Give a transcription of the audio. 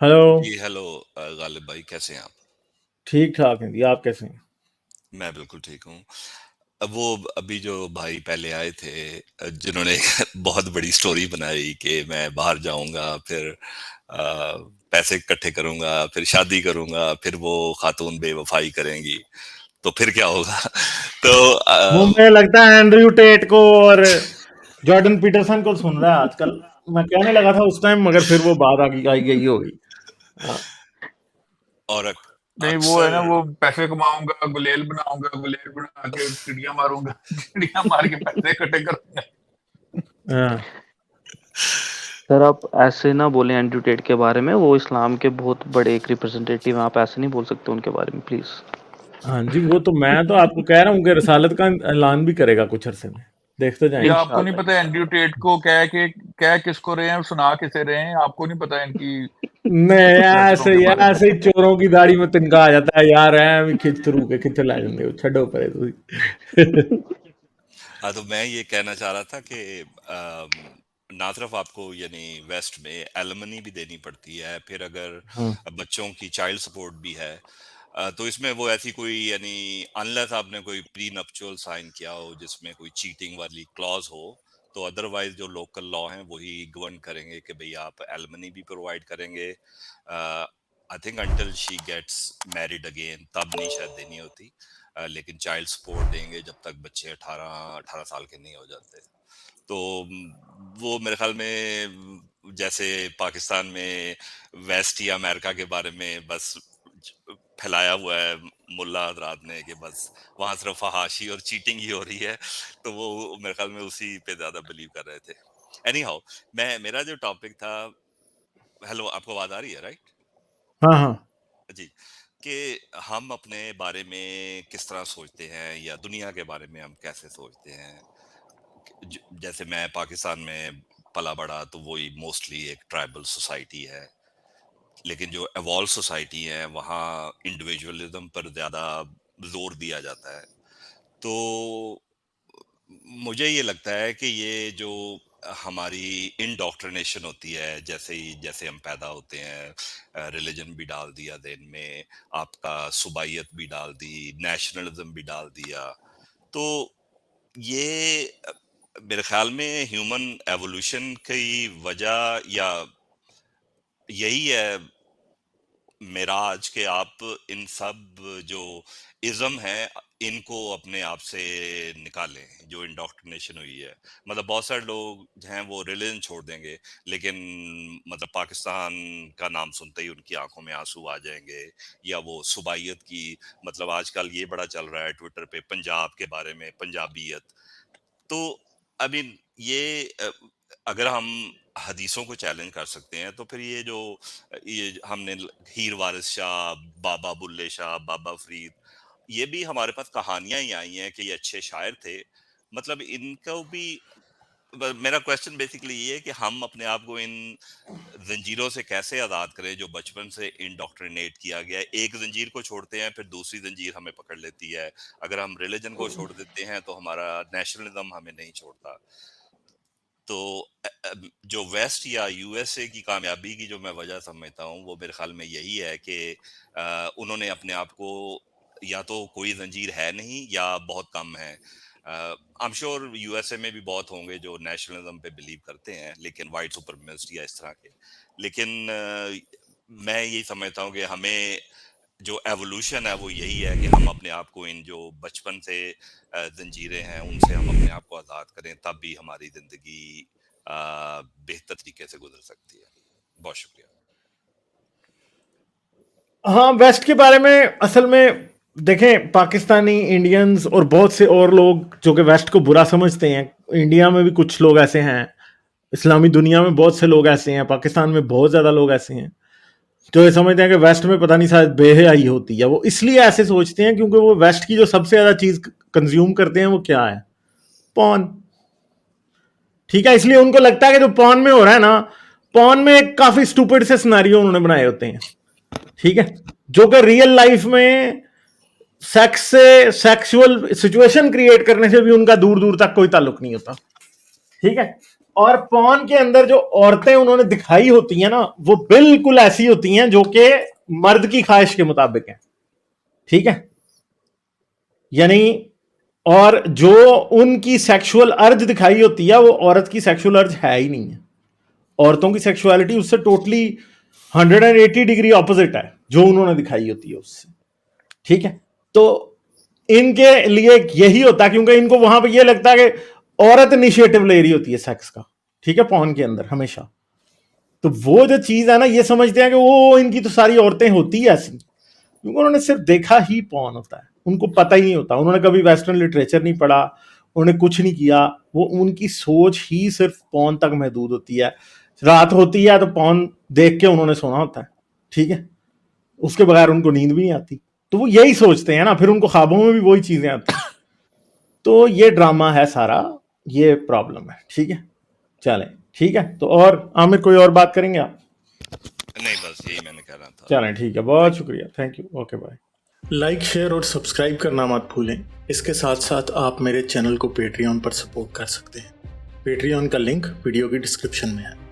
Hello. जी hello. Ghalib भाई कैसे हैं आप? ठीक ठाक हैं जी, आप कैसे हैं? मैं बिल्कुल ठीक हूँ। अब वो अभी जो भाई पहले आए थे, जिन्होंने एक बहुत बड़ी स्टोरी बनाई कि मैं बाहर जाऊंगा, फिर पैसे इकट्ठे करूंगा, फिर शादी करूंगा, फिर वो खातून बेवफाई करेंगी, तो फिर क्या होगा? तो वो मुझे लगता है एंड्रयू टेट को और जॉर्डन पीटरसन को सुन रहा है आजकल। मैं कहने लगा था उस टाइम, मगर फिर वो बात आगे आई गई होगी। हाँ। और नहीं, वो है ना, अक्सर वो पैसे कमाऊंगा, गुलेल बनाऊंगा, गुलेल बना के चिड़िया मारूंगा, चिड़िया मार के पैसे इकट्ठे करूंगा। हाँ। सर आप ऐसे ना बोलें एंड्रयू टेट के बारे में, वो इस्लाम के बहुत बड़े एक रिप्रेजेंटेटिव हैं, आप ऐसे नहीं बोल सकते उनके बारे में प्लीज। हाँ जी, वो तो मैं तो आपको कह रहा हूँ कि रसालत का ऐलान भी करेगा कुछ अरसे में, देखते या जाएंगे। आपको नहीं पता एंड्रयू टेट को कह किसको रहे हैं, सुना किसे रहे हैं, आपको नहीं पता इनकी नहीं, हरकतों के बारे में? ऐसे ही चोरों की दाढ़ी में तिनका आ जाता है यार, है भी खिंच रू के खिंच ला जाते हो, छड्डो परे तुसी। हाँ, तो मैं ये कहना चाह रहा था कि ना सिर्फ आपको यानी वेस्ट में एलमनी भी देनी पड़ती है, फिर अगर हाँ। बच्चों की चाइल्ड सपोर्ट भी है, तो इसमें वो ऐसी कोई यानी अनलेस आपने कोई प्री नप्चुअल साइन किया हो जिसमें कोई चीटिंग वाली क्लॉज हो, तो अदरवाइज जो लोकल लॉ हैं वही गवर्न करेंगे कि भाई आप एलमनी भी प्रोवाइड करेंगे। I think until she gets married again तब नहीं शायद देनी होती, लेकिन चाइल्ड सपोर्ट देंगे जब तक बच्चे 18 साल के नहीं हो जाते। तो वो मेरे ख्याल में जैसे पाकिस्तान में वेस्ट या अमेरिका के बारे में बस फैलाया हुआ है मुल्ला हजरात ने कि बस वहां सिर्फ फहाशी और चीटिंग ही हो रही है, तो वो मेरे ख्याल में उसी पे ज्यादा बिलीव कर रहे थे। एनी हाउ, मेरा जो टॉपिक था, हेलो आपको आवाज आ रही है राइट? हाँ हाँ। जी, कि हम अपने बारे में किस तरह सोचते हैं या दुनिया के बारे में हम कैसे सोचते हैं। जैसे मैं पाकिस्तान में पला बड़ा, तो वही मोस्टली एक ट्राइबल सोसाइटी है, लेकिन जो एवॉल्व सोसाइटी है वहाँ इंडिविजुअलिज्म पर ज्यादा जोर दिया जाता है। तो मुझे ये लगता है कि ये जो हमारी इंडोक्ट्रिनेशन होती है, जैसे हम पैदा होते हैं, रिलीजन भी डाल दिया दिन में, आपका सुबाइयत भी डाल दी, नेशनलिज्म भी डाल दिया, तो ये मेरे ख्याल में ह्यूमन एवोल्यूशन की वजह या यही है मेरा आज के आप इन सब जो इज्म है इनको अपने आप से निकालें, जो इंडोक्ट्रिनेशन हुई है। मतलब बहुत सारे लोग हैं वो रिलीजन छोड़ देंगे, लेकिन मतलब पाकिस्तान का नाम सुनते ही उनकी आंखों में आंसू आ जाएंगे, या वो सुबाइयत की, मतलब आजकल ये बड़ा चल रहा है ट्विटर पे पंजाब के बारे में, पंजाबियत। तो आई मीन अगर हम हदीसों को चैलेंज कर सकते हैं, तो फिर ये हमने हीर वारिस शाह, बाबा बुल्ले शाह, बाबा फरीद, ये भी हमारे पास कहानियां ही आई हैं कि ये अच्छे शायर थे। मतलब इनको भी मेरा क्वेश्चन बेसिकली ये है कि हम अपने आप को इन जंजीरों से कैसे आजाद करें जो बचपन से इंडोक्ट्रिनेट किया गया है। एक जंजीर को छोड़ते हैं, फिर दूसरी जंजीर हमें पकड़ लेती है। अगर हम रिलीजन को छोड़ देते हैं तो हमारा नेशनलिज्म हमें नहीं छोड़ता। तो जो वेस्ट या यूएसए की कामयाबी की जो मैं वजह समझता हूँ, वो मेरे ख्याल में यही है कि उन्होंने अपने आप को, या तो कोई जंजीर है नहीं या बहुत कम है। आई एम श्योर यूएसए में भी बहुत होंगे जो नेशनलिज्म पे बिलीव करते हैं, लेकिन वाइट सुपरमेसिस्ट या इस तरह के। लेकिन मैं यही समझता हूँ कि हमें जो एवोल्यूशन है वो यही है कि हम अपने आप को इन जो बचपन से जंजीरें हैं उनसे हम अपने आप को आज़ाद करें, तब भी हमारी जिंदगी बेहतर तरीके से गुजर सकती है। बहुत शुक्रिया। हाँ, वेस्ट के बारे में असल में देखें, पाकिस्तानी इंडियंस और बहुत से और लोग जो कि वेस्ट को बुरा समझते हैं, इंडिया में भी कुछ लोग ऐसे हैं, इस्लामी दुनिया में बहुत से लोग ऐसे हैं, पाकिस्तान में बहुत ज़्यादा लोग ऐसे हैं जो ये समझते हैं कि वेस्ट में पता नहीं शायद बेहयाई होती है। वो इसलिए ऐसे सोचते हैं क्योंकि वो वेस्ट की जो सबसे ज़्यादा चीज़ कंज्यूम करते हैं वो क्या है? पॉन। ठीक है, इसलिए उनको लगता है कि जो पॉन में हो रहा है ना, पॉन में एक काफ़ी स्टूपिड से सिनेरियो उन्होंने बनाए होते हैं, ठीक है, जो कि रियल लाइफ में सेक्स से, सेक्सुअल सिचुएशन क्रिएट करने से भी उनका दूर दूर तक कोई ताल्लुक नहीं होता। ठीक है, اور پون کے اندر جو عورتیں انہوں نے دکھائی ہوتی ہیں نا وہ بالکل ایسی ہوتی ہیں جو کہ مرد کی خواہش کے مطابق ہیں, ٹھیک ہے, یعنی اور جو ان کی سیکشول ارج دکھائی ہوتی ہے وہ عورت کی سیکشول ارج ہے ہی نہیں ہے. عورتوں کی سیکشوالٹی اس سے ٹوٹلی 180 ڈگری اپوزٹ ہے جو انہوں نے دکھائی ہوتی ہے اس سے, ٹھیک ہے. تو ان کے لیے یہی ہوتا ہے کیونکہ ان کو وہاں پہ یہ لگتا ہے کہ عورت انیشیٹو لے رہی ہوتی ہے سیکس کا, ٹھیک ہے, پون کے اندر ہمیشہ. تو وہ جو چیز ہے نا یہ سمجھتے ہیں کہ وہ ان کی تو ساری عورتیں ہوتی ہیں ایسی, کیونکہ انہوں نے صرف دیکھا ہی پون ہوتا ہے, ان کو پتہ ہی نہیں ہوتا, انہوں نے کبھی ویسٹرن لٹریچر نہیں پڑھا, انہوں نے کچھ نہیں کیا, وہ ان کی سوچ ہی صرف پون تک محدود ہوتی ہے. رات ہوتی ہے تو پون دیکھ کے انہوں نے سونا ہوتا ہے, ٹھیک ہے, اس کے بغیر ان کو نیند بھی نہیں آتی. تو وہ یہی سوچتے ہیں نا, پھر ان کو خوابوں میں بھی وہی چیزیں آتی ہیں. تو یہ ڈرامہ ہے سارا, یہ پرابلم ہے, ٹھیک ہے. چلیں ٹھیک ہے, تو اور عامر کوئی اور بات کریں گے آپ؟ نہیں بس یہی میں نے کہنا تھا. چلیں ٹھیک ہے, بہت شکریہ, thank you, okay bye. Like share اور سبسکرائب کرنا مت بھولیں. اس کے ساتھ ساتھ آپ میرے چینل کو پیٹریون پر سپورٹ کر سکتے ہیں. پیٹریون کا لنک ویڈیو کی ڈسکرپشن میں ہے.